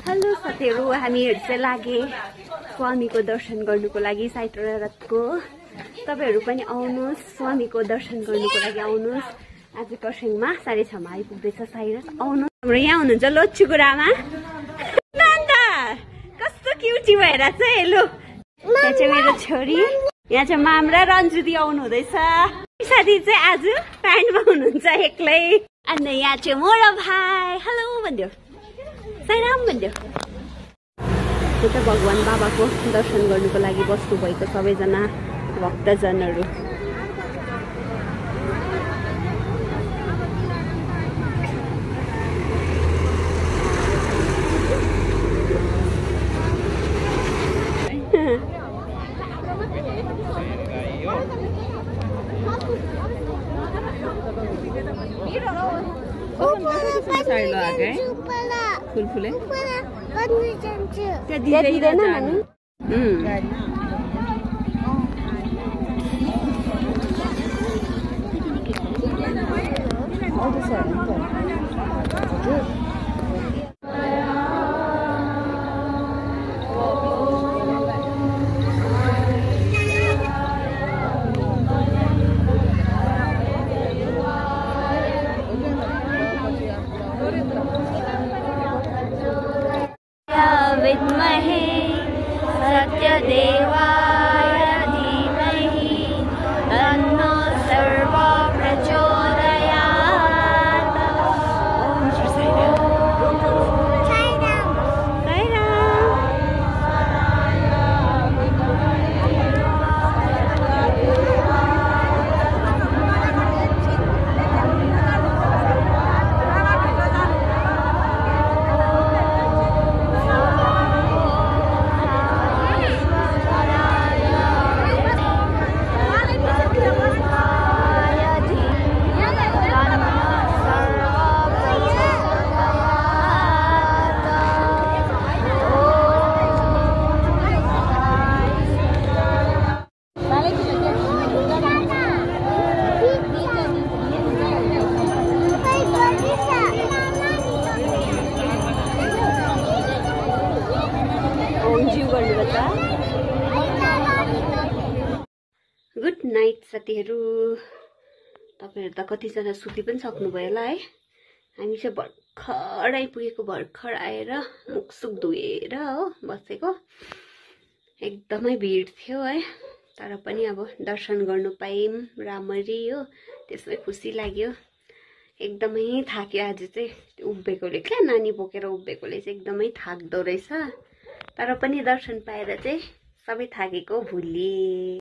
Hello साथीहरु, हामीहरु चाहिँ लागे स्वामीको दर्शन गर्नुको लागि साइटोरा रथको। तपाईहरु पनि आउनुस्, स्वामीको दर्शन गर्नुको लागि आउनुस्। आज कर्सियङमा 6:30 मा आइपुग्दैछ साइरथ। आउनुस्। हाम्रो यहाँ हुनुहुन्छ लोच्छु गुरामा। नन्दा कस्तो क्युटी भएर चाहिँ लु। यहाँ चाहिँ मेरो छोरी, यहाँ चाहिँ माम र रन्जुदी आउनु हुँदैछ। साथी चाहिँ आज प्यान्टमा हुनुहुन्छ एक्लै। अनि यहाँ चाहिँ मोरा भाइ हेलो भन्दियो, साइराम भन्दियो। यो चाहिँ भगवान बाबाको दर्शन गर्नुको लागि बस्नु भएको सबैजना भक्तजनहरू। फुलफुले त्यहाँ दिँदैन भन्नु। विद्महे सत्यदेवाय धीमहि तन्नो सर्वो प्रचोदयात्। ओम श्री साईराम। गुड नाइट साथीहरु। तपाईहरु त कतिजना सुति पनि सक्नुभयो होला है। हामी चाहिँ भर्खर आइपुगेको, भर्खर आएर मुखसुख धोएर हो बसेको। एकदमै भिड थियो है, तर पनि अब दर्शन गर्नु पायौँ राम्ररी हो, त्यसमै खुसी लाग्यो। एकदमै थाक्यो आज चाहिँ, उभिएकोले क्या नानी बोकेर उभिएकोले चाहिँ एकदमै थाक्दो रहेछ। तर पनि दर्शन पाएर चाहिँ सबै थाकेको भुलिए।